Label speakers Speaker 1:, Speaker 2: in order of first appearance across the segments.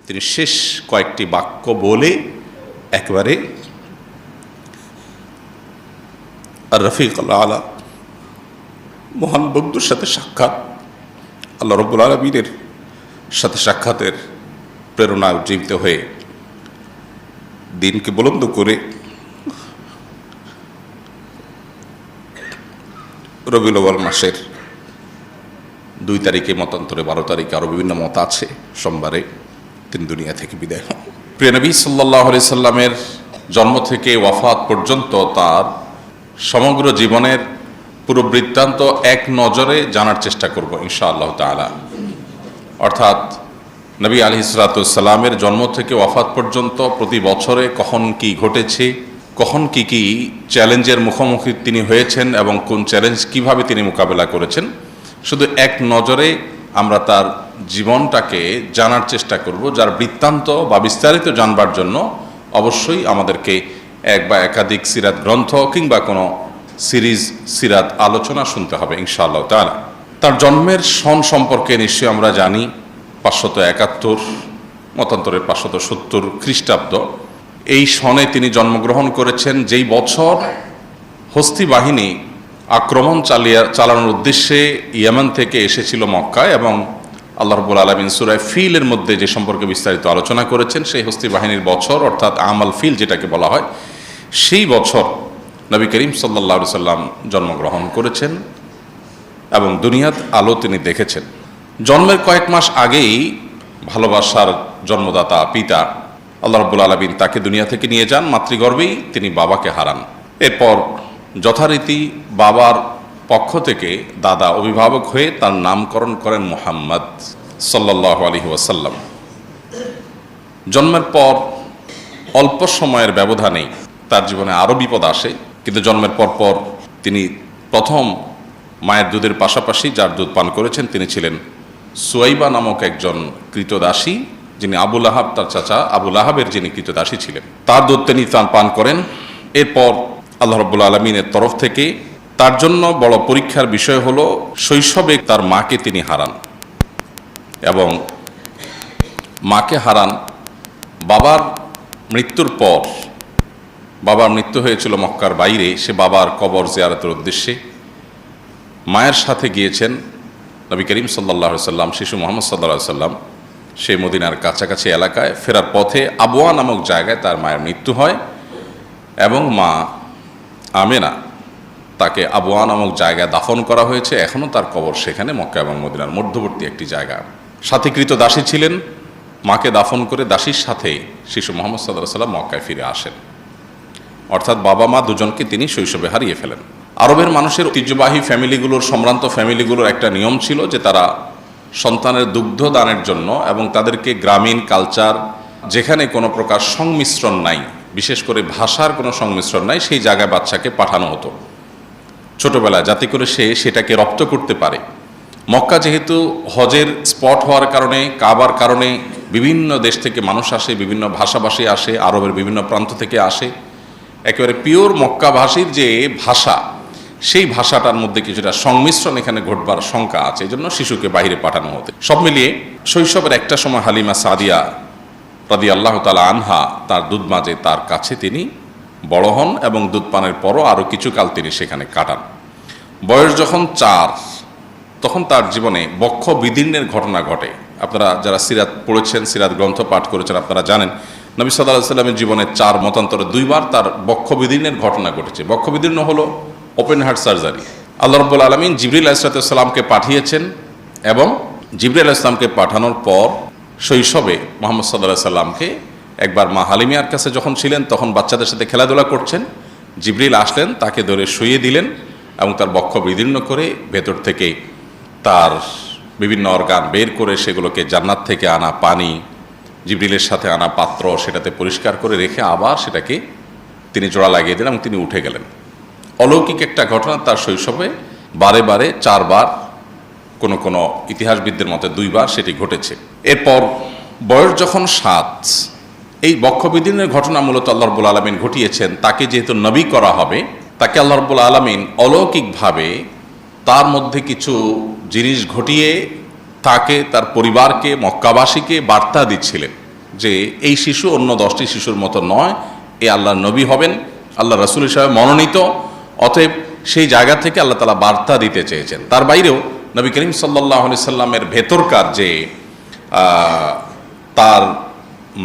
Speaker 1: তিনি শেষ কয়েকটি বাক্য বলে একবারে আর রফিক আলা মহান বন্ধুর সাথে সাক্ষাৎ, আল্লাহ রাব্বুল আলামিনের সাথে সাক্ষাতের প্রেরণা উজ্জীবিত হয়ে দিনকে বুলন্দ করে রবিউল আউয়াল মাসের 2 তারিখে, মতান্তরে 12 তারিখে, আরও বিভিন্ন মত আছে, সোমবারে তিনি দুনিয়া থেকে বিদায় হন। প্রিয় নবী সাল্লাল্লাহু আলাইহি সাল্লামের জন্ম থেকে ওয়াফাত পর্যন্ত তার সমগ্র জীবনের পুরো বৃত্তান্ত এক নজরে জানার চেষ্টা করব ইনশাআল্লাহ তাআলা। অর্থাৎ নবী আলাইহিস সালাতু ওয়াস সালামের জন্ম থেকে ওয়াফাত পর্যন্ত প্রতি বছরে কখন কি ঘটেছে, কখন কি কি চ্যালেঞ্জের মুখোমুখি তিনি হয়েছেন এবং কোন চ্যালেঞ্জ কিভাবে তিনি মোকাবেলা করেছেন, শুধু এক নজরে আমরা তার জীবনটাকে জানার চেষ্টা করব। যার বৃত্তান্ত বা বিস্তারিত জানবার জন্য অবশ্যই আমাদেরকে এক বা একাধিক সিরাত গ্রন্থ কিংবা কোনো সিরিজ সিরাত আলোচনা শুনতে হবে ইনশাআল্লাহ তাআলা। তার জন্মের সন সম্পর্কে নিশ্চয়ই আমরা জানি 571, মতান্তরে 570 খ্রিস্টাব্দ। এই সনে তিনি জন্মগ্রহণ করেছেন, যেই বছর হস্তি বাহিনী আক্রমণ চালানোর উদ্দেশ্যে ইয়েমেন থেকে এসেছিল মক্কায়, এবং আল্লাহ রাব্বুল আলামিন সূরা ফিলের মধ্যে যে সম্পর্কে বিস্তারিত আলোচনা করেছেন, সেই হস্তি বাহিনীর বছর অর্থাৎ আমাল ফিল যেটাকে বলা হয়, সেই বছর নবী করিম সাল্লাল্লাহু আলাইহি সাল্লাম জন্মগ্রহণ করেছেন এবং দুনিয়ার আলো তিনি দেখেছেন। জন্মের কয়েক মাস আগেই ভালোবাসার জন্মদাতা পিতা আল্লাহ রাব্বুল আলামিন তাকে দুনিয়া থেকে নিয়ে যান, মাতৃগর্ভেই তিনি বাবাকে হারান। এরপর যথারীতি বাবার পক্ষ থেকে দাদা অভিভাবক হয়ে তার নামকরণ করেন মুহাম্মদ সাল্লাল্লাহু আলাইহি ওয়াসাল্লাম। জন্মের পর অল্প সময়ের ব্যবধানেই তার জীবনে আরও বিপদ আসে, কিন্তু জন্মের পর তিনি প্রথম মায়ের দুধের পাশাপাশি যার দুধ পান করেছেন তিনি ছিলেন সুয়াইবা নামক একজন কৃতদাসী, যিনি আবু লাহাব, তার চাচা আবু লাহাবের যিনি কৃতদাসী ছিলেন, তার দুধ তিনি পান করেন। এরপর আল্লাহ রাব্বুল আলামিনের তরফ থেকে তার জন্য বড় পরীক্ষার বিষয় হলো শৈশবে তার মাকে তিনি হারান, এবং মাকে হারান বাবার মৃত্যুর পর। বাবার মৃত্যু হয়েছিল মক্কার বাইরে, সে বাবার কবর জিয়ারতের উদ্দেশ্যে মায়ের সাথে গিয়েছেন নবী করিম সাল্লাল্লাহু আলাইহি সাল্লাম, শিশু মুহাম্মদ সাল্লাল্লাহু আলাইহি সাল্লাম। সে মদিনার কাছাকাছি এলাকায় ফেরার পথে আবওয়া নামক জায়গায় তার মায়ের মৃত্যু হয়, এবং মা আমেনা তাকে আবওয়া নামক জায়গায় দাফন করা হয়েছে। এখনও তার কবর সেখানে, মক্কা এবং মদিনার মধ্যবর্তী একটি জায়গা। সাথীকৃত দাসী ছিলেন, মাকে দাফন করে দাসীর সাথে শিশু মুহাম্মদ সাল্লাল্লাহু আলাইহি সাল্লাম মক্কায় ফিরে আসেন। অর্থাৎ বাবা মা দুজনকে তিনি শৈশবে হারিয়ে ফেলেন। আরবের মানুষের ঐতিহ্যবাহী ফ্যামিলিগুলোর, সম্ভ্রান্ত ফ্যামিলিগুলোর একটা নিয়ম ছিল যে তারা সন্তানের দুগ্ধ দানের জন্য এবং তাদেরকে গ্রামীণ কালচার, যেখানে কোনো প্রকার সংমিশ্রণ নাই, বিশেষ করে ভাষার কোনো সংমিশ্রণ নাই, সেই জায়গায় বাচ্চাকে পাঠানো হতো ছোটবেলায়, যাতে করে সে সেটাকে রপ্ত করতে পারে। মক্কা যেহেতু হজের স্পট হওয়ার কারণে, কাবার কারণে বিভিন্ন দেশ থেকে মানুষ আসে, বিভিন্ন ভাষাভাষী আসে, আরবের বিভিন্ন প্রান্ত থেকে আসে, একেবারে পিওর মক্কাভাষীর যে ভাষা, সেই ভাষাটার মধ্যে কিছুটা সংমিশ্রণ এখানে ঘটবার শঙ্কা আছে, এই জন্য শিশুকে বাইরে পাঠানো হতো। সব মিলিয়ে শৈশবের একটা সময় হালিমা সাদিয়া রাদিয়াল্লাহু তাআলা আনহা তার দুধ মাঝে তার কাছে তিনি বড় হন, এবং দুধ পানের পরও আরও কিছুকাল তিনি সেখানে কাটান। বয়স যখন 4, তখন তার জীবনে বক্ষ বিদীর্ণের ঘটনা ঘটে। আপনারা যারা সিরাত পড়েছেন, সিরাত গ্রন্থ পাঠ করেছেন, আপনারা জানেন নবী সাল্লাল্লাহু আলাইহি সাল্লামের জীবনে 4 মতান্তরে 2 বার তার বক্ষ বিদীর্ণের ঘটনা ঘটেছে। বক্ষ বিদীর্ণ হলো ওপেন হার্ট সার্জারি। আল্লাহ রাব্বুল আলামিন জিবরিল আলাইহিস সালামকে পাঠিয়েছেন, এবং জিবরিল আলাইহিস সালামকে পাঠানোর পর শৈশবে মুহাম্মদ সাল্লাল্লাহু আলাইহি সাল্লামকে একবার মা হালিমার কাছে যখন ছিলেন, তখন বাচ্চাদের সাথে খেলাধুলা করছেন, জিবরিল আসলেন, তাকে ধরে শুইয়ে দিলেন এবং তার বক্ষ বিদীর্ণ করে ভেতর থেকে তার বিভিন্ন অর্গান বের করে সেগুলোকে জান্নাত থেকে আনা পানি, জিবরিলের সাথে আনা পাত্র, সেটাতে পরিষ্কার করে রেখে আবার সেটাকে তিনি জোড়া লাগিয়ে দিলেন এবং তিনি উঠে গেলেন। অলৌকিক একটা ঘটনা। তার শৈশবে বারে বারে 4 বার, কোনো কোনো ইতিহাসবিদদের মতে 2 বার সেটি ঘটেছে। এরপর বয়স যখন 7, এই বক্ষবিদীর্ণের ঘটনা মূলত আল্লাহ রাব্বুল আলামিন ঘটিয়েছেন। তাকে যেহেতু নবী করা হবে, তাকে আল্লাহ রাব্বুল আলামিন অলৌকিকভাবে তার মধ্যে কিছু জিনিস ঘটিয়ে তাকে, তার পরিবারকে, মক্কাবাসীকে বার্তা দিচ্ছিলেন যে এই শিশু অন্য 10টি শিশুর মতো নয়, এ আল্লাহর নবী হবেন, আল্লাহ রাসূল হিসেবে মনোনীত। অতএব সেই জায়গা থেকে আল্লাহ তাআলা বার্তা দিতে চেয়েছেন। তার বাইরেও নবী করিম সাল্লাল্লাহু আলাইহি সাল্লামের ভেতরকার যে তার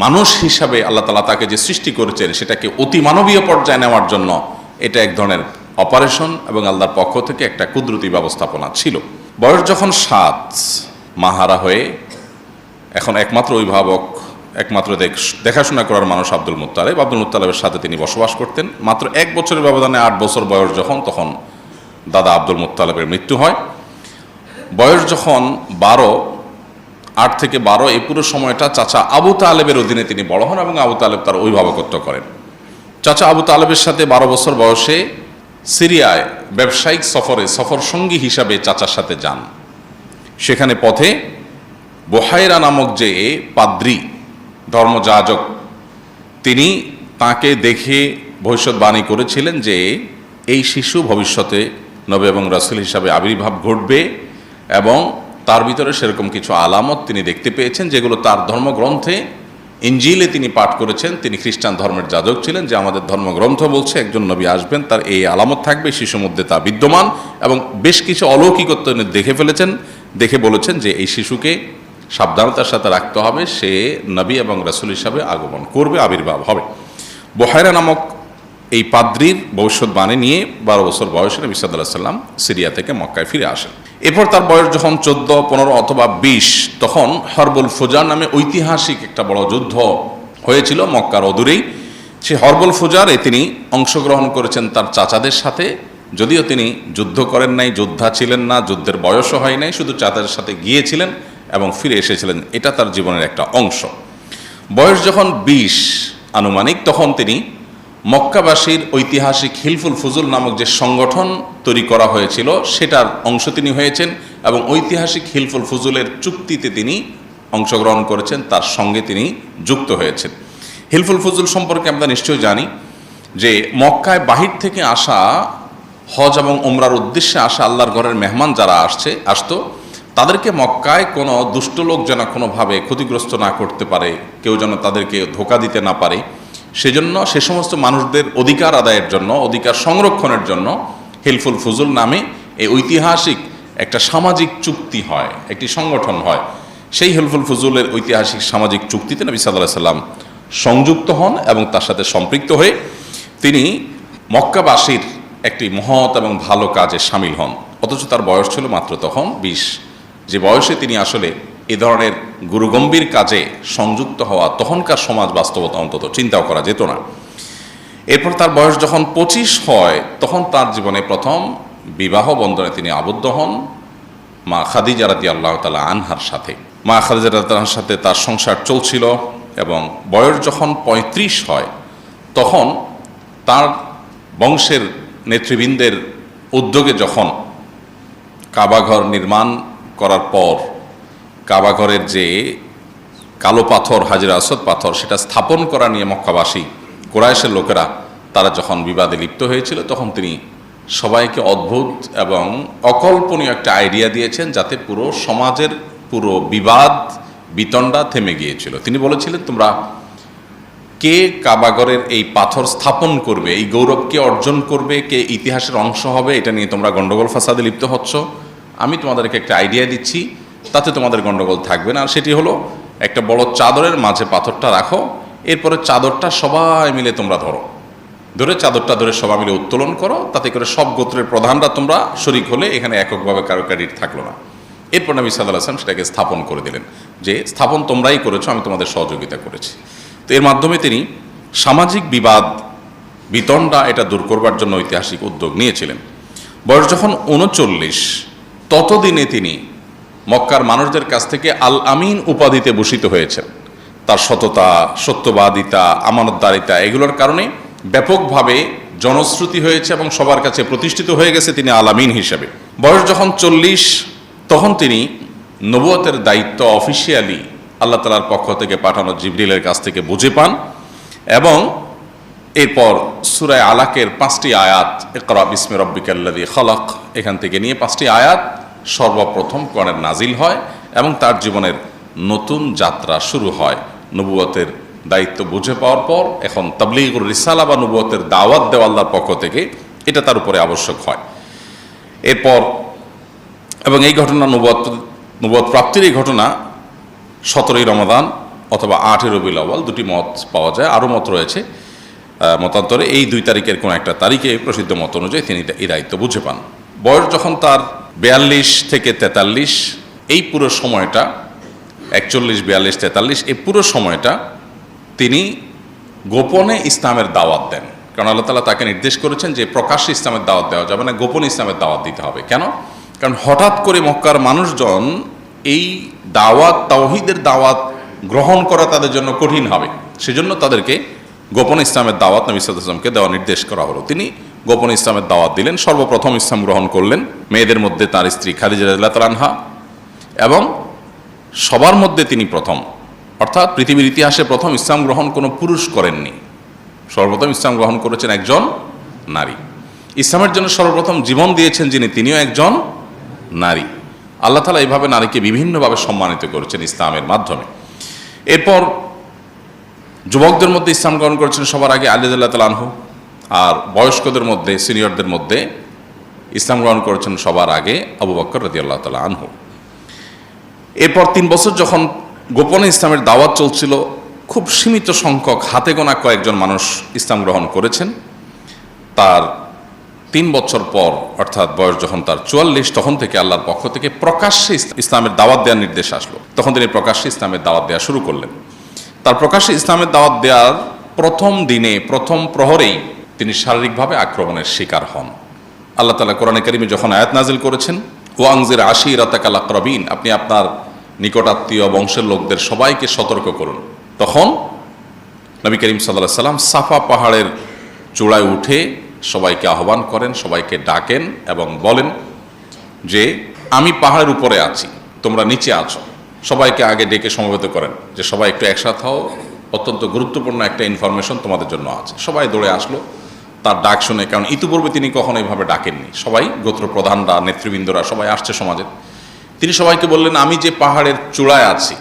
Speaker 1: মানুষ হিসাবে আল্লাহ তাআলা তাকে যে সৃষ্টি করেছেন সেটাকে অতি মানবীয় পর্যায়ে নেওয়ার জন্য এটা এক ধরনের অপারেশন এবং আল্লাহর পক্ষ থেকে একটা কুদরতি ব্যবস্থাপনা ছিল। বয়স যখন 7, মাহারা হয়ে এখন একমাত্র অভিভাবক, একমাত্র দেখাশোনা করার মানুষ আব্দুল মুত্তালিবের সাথে তিনি বসবাস করতেন। মাত্র 1 বছরের ব্যবধানে 8 বছর বয়স তখন দাদা আব্দুল মুত্তালিবের মৃত্যু হয়। বয়স যখন 12, 8 থেকে 12, এই পুরো সময়টা চাচা আবু তালেবের অধীনে তিনি বড় হন এবং আবু তালেব তার অভিভাবকত্ব করেন। চাচা আবু তালেবের সাথে 12 বছর বয়সে সিরিয়ায় ব্যবসায়িক সফর সঙ্গী হিসাবে চাচার সাথে যান। সেখানে পথে বুহাইরা নামক যে পাদ্রী ধর্মযাজক, তিনি তাকে দেখে ভবিষ্যৎবাণী করেছিলেন যে এই শিশু ভবিষ্যতে নবী এবং রাসূল হিসাবে আবির্ভাব ঘটবে, এবং তার ভিতরে সেরকম কিছু আলামত তিনি দেখতে পেয়েছেন যেগুলো তার ধর্মগ্রন্থে ইনজিলে তিনি পাঠ করেছেন। তিনি খ্রিস্টান ধর্মের যাজক ছিলেন, যে আমাদের ধর্মগ্রন্থ বলছে একজন নবী আসবেন, তার এই আলামত থাকবে, শিশুর মধ্যে তা বিদ্যমান, এবং বেশ কিছু অলৌকিকত্ব তিনি দেখে ফেলেছেন। দেখে বলেছেন যে এই শিশুকে সাবধানতার সাথে রাখতে হবে, সে নবী এবং রাসূল হিসাবে আগমন করবে, আবির্ভাব হবে। বুহাইরা নামক এই পাদ্রীর ভবিষ্যৎবাণী নিয়ে 12 বছর বয়সে নবী সাল্লাল্লাহু আলাইহি ওয়াসাল্লাম সিরিয়া থেকে মক্কায় ফিরে আসেন। এরপর তার বয়স যখন 14, 15 অথবা 20, তখন হরবুল ফুজার নামে ঐতিহাসিক একটা বড় যুদ্ধ হয়েছিল মক্কার অদূরেই। সেই হরবুল ফুজারে তিনি অংশগ্রহণ করেছেন তার চাচাদের সাথে, যদিও তিনি যুদ্ধ করেন নাই, যোদ্ধা ছিলেন না, যুদ্ধের বয়সও হয় নাই, শুধু চাচাদের সাথে গিয়েছিলেন এবং ফিরে এসেছিলেন। এটা তার জীবনের একটা অংশ। বয়স যখন 20 আনুমানিক, তখন তিনি মক্কাবাসীর ঐতিহাসিক হিলফুল ফুজুল নামক যে সংগঠন তৈরি করা হয়েছিল সেটার অংশ তিনি হয়েছেন, এবং ঐতিহাসিক হিলফুল ফুজুলের চুক্তিতে তিনি অংশগ্রহণ করেছেন, তার সঙ্গে তিনি যুক্ত হয়েছেন। হিলফুল ফুজুল সম্পর্কে আমরা নিশ্চয়ই জানি যে মক্কায় বাহির থেকে আসা, হজ এবং উমরার উদ্দেশ্যে আসা আল্লাহর ঘরের মেহমান যারা আসতো, তাদেরকে মক্কায় কোনো দুষ্ট লোক যেন কোনোভাবে ক্ষতিগ্রস্ত না করতে পারে, কেউ যেন তাদেরকে ধোঁকা দিতে না পারে, সেজন্য সে সমস্ত মানুষদের অধিকার আদায়ের জন্য, অধিকার সংরক্ষণের জন্য হিলফুল ফুজুল নামে এই ঐতিহাসিক একটা সামাজিক চুক্তি হয়, একটি সংগঠন হয়। সেই হিলফুল ফুজুলের ঐতিহাসিক সামাজিক চুক্তিতে নবী সাল্লাল্লাহু আলাইহি ওয়াসাল্লাম সংযুক্ত হন এবং তার সাথে সম্পৃক্ত হয়ে তিনি মক্কাবাসীর একটি মহৎ এবং ভালো কাজে সামিল হন। অথচ তার বয়স ছিল মাত্র তখন 20, যে বয়সে তিনি আসলে এ ধরনের গুরুগম্ভীর কাজে সংযুক্ত হওয়া তখনকার সমাজ বাস্তবতা অন্তত চিন্তাও করা যেত না। এরপর তার বয়স যখন 25 হয়, তখন তার জীবনে প্রথম বিবাহ বন্ধনে তিনি আবদ্ধ হন মা খাদিজা রাদিয়াল্লাহু তাআলা আনহার সাথে। মা খাদিজা রাদিয়াল্লাহু তাআলার সাথে তার সংসার চলছিল, এবং বয়স যখন 35 হয়, তখন তার বংশের নেতৃবৃন্দের উদ্যোগে যখন কাবাঘর নির্মাণ করার পর কাবাঘরের যে কালো পাথর, হাজরে আসওয়াদ পাথর, সেটা স্থাপন করা নিয়ে মক্কাবাসী কুরাইশের লোকেরা তারা যখন বিবাদে লিপ্ত হয়েছিল, তখন তিনি সবাইকে অদ্ভুত এবং অকল্পনীয় একটা আইডিয়া দিয়েছেন, যাতে পুরো সমাজের পুরো বিবাদ বিতণ্ডা থেমে গিয়েছিল। তিনি বলেছিলেন, তোমরা কে কাবাঘরের এই পাথর স্থাপন করবে, এই গৌরব কে অর্জন করবে, কে ইতিহাসের অংশ হবে, এটা নিয়ে তোমরা গন্ডগোল ফাসাদে লিপ্ত হচ্ছ। আমি তোমাদেরকে একটা আইডিয়া দিচ্ছি, তাতে তোমাদের গন্ডগোল থাকবে না। আর সেটি হলো, একটা বড় চাদরের মাঝে পাথরটা রাখো, এরপরে চাদরটা সবাই মিলে তোমরা ধরে চাদরটা ধরে সবাই মিলে উত্তোলন করো, তাতে করে সব গোত্রের প্রধানরা তোমরা শরিক হলে, এখানে এককভাবে কারো ক্রেডিট থাকলো না। এরপর নবী সাল্লাল্লাহু আলাইহি ওয়াসাল্লাম সেটাকে স্থাপন করে দিলেন, যে স্থাপন তোমরাই করেছো, আমি তোমাদের সহযোগিতা করেছি। তো এর মাধ্যমে তিনি সামাজিক বিবাদ বিতণ্ডা এটা দূর করবার জন্য ঐতিহাসিক উদ্যোগ নিয়েছিলেন। বয়স যখন 39, ততদিনে তিনি মক্কার মানুষদের কাছ থেকে আল আমিন উপাধিতে ভূষিত হয়েছেন। তার সততা, সত্যবাদিতা, আমানতদারিতা, এগুলোর কারণে ব্যাপকভাবে জনশ্রুতি হয়েছে এবং সবার কাছে প্রতিষ্ঠিত হয়ে গেছে তিনি আল আমিন হিসেবে। বয়স যখন 40, তখন তিনি নবুয়তের দায়িত্ব অফিসিয়ালি আল্লাহ তাআলার পক্ষ থেকে পাঠানো জিবরিলের কাছ থেকে বুঝে পান, এবং এরপর সূরা আলাকের 5টি আয়াত, ইকরা বিসমি রাব্বিকাল্লাযী খালাক, এখান থেকে নিয়ে 5টি আয়াত সর্বপ্রথম কোরআনের নাজিল হয়, এবং তার জীবনের নতুন যাত্রা শুরু হয়। নবুয়তের দায়িত্ব বুঝে পাওয়ার পর এখন তাবলীগুর রিসালা বা নবুয়তের দাওয়াত দেওয়া আল্লাহর পক্ষ থেকে এটা তার উপরে আবশ্যক হয়। এরপর এবং এই ঘটনা নবুয়ত প্রাপ্তির এই ঘটনা 17ই রমাদান অথবা 8ই রবিউল আউয়াল, দুটি মত পাওয়া যায়, আরও মত রয়েছে মতান্তরে। এই 2 তারিখের কোনো একটা তারিখে প্রসিদ্ধ মত অনুযায়ী তিনি এই দায়িত্ব বুঝে পান। বয়স যখন তার 42 থেকে 43, এই পুরো সময়টা 41, 42, 43 এই পুরো সময়টা তিনি গোপনে ইসলামের দাওয়াত দেন। কারণ আল্লাহ তাআলা তাকে নির্দেশ করেছেন যে প্রকাশ্যে ইসলামের দাওয়াত দেওয়া যাবে না, গোপনে ইসলামের দাওয়াত দিতে হবে। কেন? কারণ হঠাৎ করে মক্কার মানুষজন এই দাওয়াত, তাওহীদের দাওয়াত গ্রহণ করা তাদের জন্য কঠিন হবে। সেজন্য তাদেরকে গোপনে ইসলামের দাওয়াত নবী সাল্লাল্লাহু আলাইহি ওয়াসাল্লামকে দেওয়া নির্দেশ করা হলো। তিনি গোপনে ইসলামের দাওয়াত দিলেন। সর্বপ্রথম ইসলাম গ্রহণ করলেন মেয়েদের মধ্যে তার স্ত্রী খাদিজা রাদিয়াল্লাহু তাআলা আনহা, এবং সবার মধ্যে তিনি প্রথম, অর্থাৎ পৃথিবীর ইতিহাসে প্রথম ইসলাম গ্রহণ কোনো পুরুষ করেননি। সর্বপ্রথম ইসলাম গ্রহণ করেছেন একজন নারী। ইসলামের জন্য সর্বপ্রথম জীবন দিয়েছেন যিনি, তিনিও একজন নারী। আল্লাহ তাআলা এইভাবে নারীকে বিভিন্নভাবে সম্মানিত করেছেন ইসলামের মাধ্যমে। এরপর যুবকদের মধ্যে ইসলাম গ্রহণ করেছেন সবার আগে আলী রাদিয়াল্লাহু তাআলা আনহু, আর বয়স্কদের মধ্যে, সিনিয়রদের মধ্যে ইসলাম গ্রহণ করেছেন সবার আগে আবু বকর রাদিয়াল্লাহু তাআলা আনহু। এরপর 3 বছর যখন গোপনে ইসলামের দাওয়াত চলছিল, খুব সীমিত সংখ্যক, হাতে গোনা কয়েকজন মানুষ ইসলাম গ্রহণ করেছেন। তার 3 বছর পর, অর্থাৎ বয়স যখন তার 44, তখন থেকে আল্লাহর পক্ষ থেকে প্রকাশ্যে ইসলামের দাওয়াত দেওয়ার নির্দেশ আসলো। তখন তিনি প্রকাশ্যে ইসলামের দাওয়াত দেওয়া শুরু করলেন। তার প্রকাশ্যে ইসলামের দাওয়াত দেওয়ার প্রথম দিনে, প্রথম প্রহরেই তিনি শারীরিকভাবে আক্রমণের শিকার হন। আল্লাহ তাআলা কোরআনে কারিমে যখন আয়াত নাজিল করেছেন, ওয়াংজির আশিরাতাকাল আকরাবিন, আপনি আপনার নিকটাত্মীয় বংশের লোকদের সবাইকে সতর্ক করুন, তখন নবী করিম সাল্লাল্লাহু আলাইহি সাল্লাম সাফা পাহাড়ের চূড়ায় উঠে সবাইকে আহ্বান করেন, সবাইকে ডাকেন এবং বলেন যে আমি পাহাড়ের উপরে আছি, তোমরা নিচে আছো। সবাইকে আগে ডেকে সমবেত করেন যে সবাই একটু একসাথে হও, অত্যন্ত গুরুত্বপূর্ণ একটা ইনফরমেশন তোমাদের জন্য আছে। সবাই দৌড়ে আসলো তার ডাক শুনে, কারণ ইতিপূর্বে তিনি কখনো এইভাবে ডাকেননি। সবাই, গোত্র প্রধানরা, নেতৃবৃন্দরা সবাই আসছে সমাজে। তিনি সবাইকে বললেন, আমি যে পাহাড়ের চূড়ায় আছি,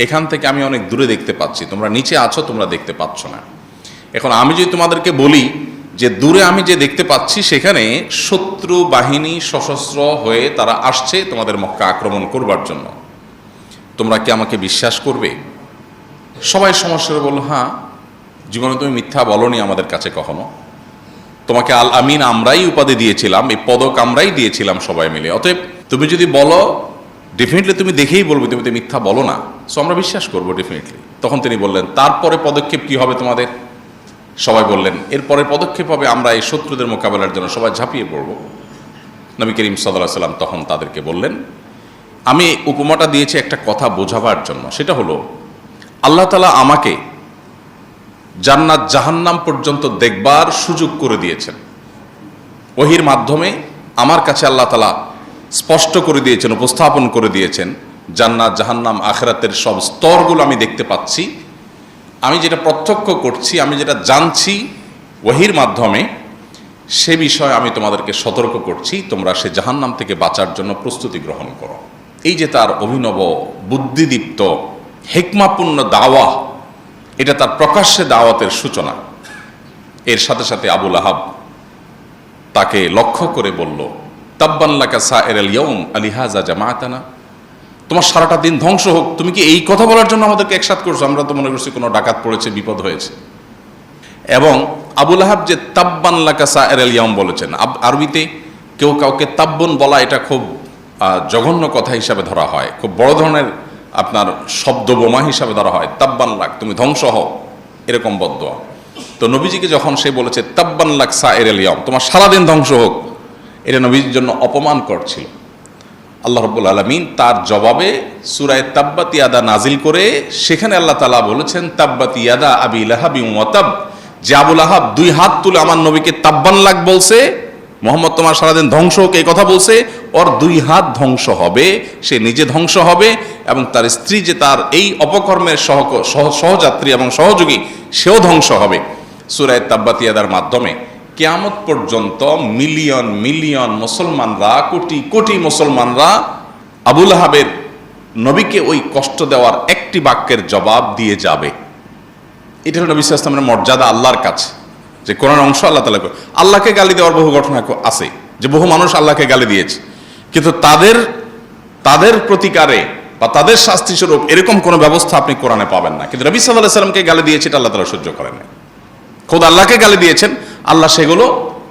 Speaker 1: এখান থেকে আমি অনেক দূরে দেখতে পাচ্ছি, তোমরা নিচে আছো, তোমরা দেখতে পাচ্ছ না। এখন আমি যদি তোমাদেরকে বলি যে দূরে আমি যে দেখতে পাচ্ছি সেখানে শত্রু বাহিনী সশস্ত্র হয়ে তারা আসছে তোমাদের মক্কা আক্রমণ করবার জন্য, তোমরা কি আমাকে বিশ্বাস করবে? সবাই সমস্যারে বলল, হ্যাঁ, জীবনে তুমি মিথ্যা বলনি আমাদের কাছে কখনো, তোমাকে আল আমিন আমরাই উপাধি দিয়েছিলাম, এই পদক আমরাই দিয়েছিলাম সবাই মিলে, অতএব তুমি যদি বলো ডেফিনেটলি তুমি দেখেই বলবে তুমি তো মিথ্যা বলো না, সো আমরা বিশ্বাস করবো ডেফিনেটলি। তখন তিনি বললেন, তারপরে পদক্ষেপ কি হবে তোমাদের? সবাই বললেন, এরপরে পদক্ষেপ হবে আমরা এই শত্রুদের মোকাবেলার জন্য সবাই ঝাঁপিয়ে পড়ব। নবী করিম সাল্লাল্লাহু আলাইহি ওয়াসাল্লাম তখন তাদেরকে বললেন, আমি উপমাটা দিয়েছি একটা কথা বোঝাবার জন্য, সেটা হলো আল্লাহ তাআলা আমাকে জান্নাত জাহান্নাম পর্যন্ত দেখবার সুযোগ করে দিয়েছেন। ওহির মাধ্যমে আমার কাছে আল্লাহ তাআলা স্পষ্ট করে দিয়েছেন, উপস্থাপন করে দিয়েছেন জান্নাত জাহান্নাম আখিরাতের সব স্তরগুলো আমি দেখতে পাচ্ছি। আমি যেটা প্রত্যক্ষ করছি, আমি যেটা জানছি ওহির মাধ্যমে, সে বিষয়ে আমি তোমাদেরকে সতর্ক করছি, তোমরা সে জাহান্নাম থেকে বাঁচার জন্য প্রস্তুতি গ্রহণ করো। এই যে তার অভিনব বুদ্ধিদীপ্ত হিকমাপূর্ণ দাওয়া, এটা তার প্রকাশ্যে দাওয়াতের সূচনা। এর সাথে সাথে আবু লাহাব তাকে লক্ষ্য করে বলল, তাব্বান লাকা সাইরাল ইয়াউম আলিহাযা জামাআতানা, তোমার সারাটা দিন ধ্বংস হোক, তুমি কি এই কথা বলার জন্য আমাদেরকে একসাথ করছো? আমরা তো মনে করছি কোনো ডাকাত পড়েছে, বিপদ হয়েছে। এবং আবু লাহাব যে তাব্বান লাকা সাইরাল ইয়াউম বলেছেন, আরবিতে কেউ কাউকে তাব্বুন বলা এটা খুব জঘন্য কথা হিসাবে ধরা হয়, খুব বড় ধরনের আপনার শব্দ বোমা হিসাবে ধরা হয়। তাব্বান লাক, তুমি ধ্বংস হও, এরকম বদদোয়া। তো নবীজিকে যখন সে বলেছে তাব্বান লাক সাইরাল ইয়াউম, তোমার সারাদিন ধ্বংস হোক, এটা নবীজির জন্য অপমানকর ছিল। আল্লাহ রাব্বুল আলামিন তার জবাবে সূরা তাব্বাত ইয়াদা নাজিল করে সেখানে আল্লাহ তাআলা বলেছেন, তাব্বাত ইয়াদা আবি লাহাবি ওয়া তাব, যে আবু লাহাব 2 হাত তুলে আমার নবীকে তাব্বান লাক বলছে, মোহাম্মদ তোমার সারাদিন ধ্বংস হোক এই কথা বলছে, ওর 2 হাত ধ্বংস হবে, সে নিজে ধ্বংস হবে, এবং তার স্ত্রী যে তার এই অপকর্মের সহযাত্রী এবং সহযোগী, সেও ধ্বংস হবে। সূরা তাব্বাত ইয়াদার মাধ্যমে কিয়ামত পর্যন্ত মিলিয়ন মিলিয়ন মুসলমানরা, কোটি কোটি মুসলমানরা আবু লাহাবের নবীকে ওই কষ্ট দেওয়ার একটি বাক্যের জবাব দিয়ে যাবে। এটা হলো নবী সাল্লাল্লাহু আলাইহি ওয়াসাল্লামের মর্যাদা আল্লাহর কাছে, যে কোরআন অংশ আল্লাহ তাআলা আল্লাহকে গালি দেওয়ার বহু ঘটনা আছে, যে বহু মানুষ আল্লাহকে গালি দিয়েছে, কিন্তু তাদের প্রতিকারে বা তাদের শাস্তি স্বরূপ এরকম কোনো ব্যবস্থা আপনি কোরআনে পাবেন না। কিন্তু নবী সাল্লাল্লাহু আলাইহি ওয়াসাল্লামকে গালি দিয়েছে, এটা আল্লাহ তাআলা সহ্য করেন না। খোদ আল্লাহকে গালি দিয়েছেন, আল্লাহ সেগুলো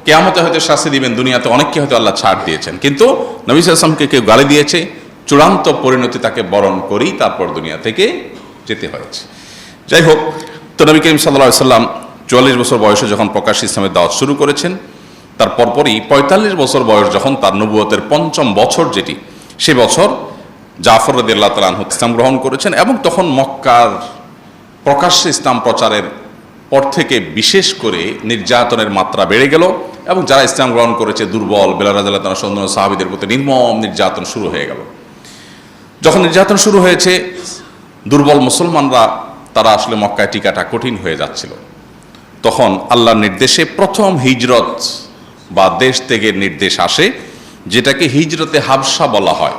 Speaker 1: কিয়ামতে হয়তো শাস্তি দিবেন, দুনিয়াতে অনেককে হয়তো আল্লাহ ছাড় দিয়েছেন, কিন্তু নবী সাল্লাল্লাহু আলাইহি ওয়াসাল্লামকে কেউ গালি দিয়েছে, চূড়ান্ত পরিণতি তাকে বরণ করেই তারপর দুনিয়া থেকে যেতে হয়েছে। যাই হোক, তো নবী করিম সাল্লাল্লাহু আলাইহি ওয়াসাল্লাম ৪৪ বছর বয়সে যখন প্রকাশ ইসলামের দাওয়াত শুরু করেছেন, তার পরপরই ৪৫ বছর বয়স যখন তার নবুয়তের ৫ম বছর যেটি, সে বছর জাফর রাদিয়াল্লাহু তাআলা আনহু ইসলাম গ্রহণ করেছেন। এবং তখন মক্কার প্রকাশ্যে ইসলাম প্রচারের পর থেকে বিশেষ করে নির্যাতনের মাত্রা বেড়ে গেল, এবং যারা ইসলাম গ্রহণ করেছে দুর্বল বেলাল রাদিয়াল্লাহু তাআলা সহ সাহাবীদের প্রতি নির্মম নির্যাতন শুরু হয়ে গেল। যখন নির্যাতন শুরু হয়েছে, দুর্বল মুসলমানরা তারা আসলে মক্কায় টিকাটা কঠিন হয়ে যাচ্ছিল, তখন আল্লাহর নির্দেশে প্রথম হিজরত বা দেশ ত্যাগের নির্দেশ আসে, যেটাকে হিজরতে হাবশা বলা হয়।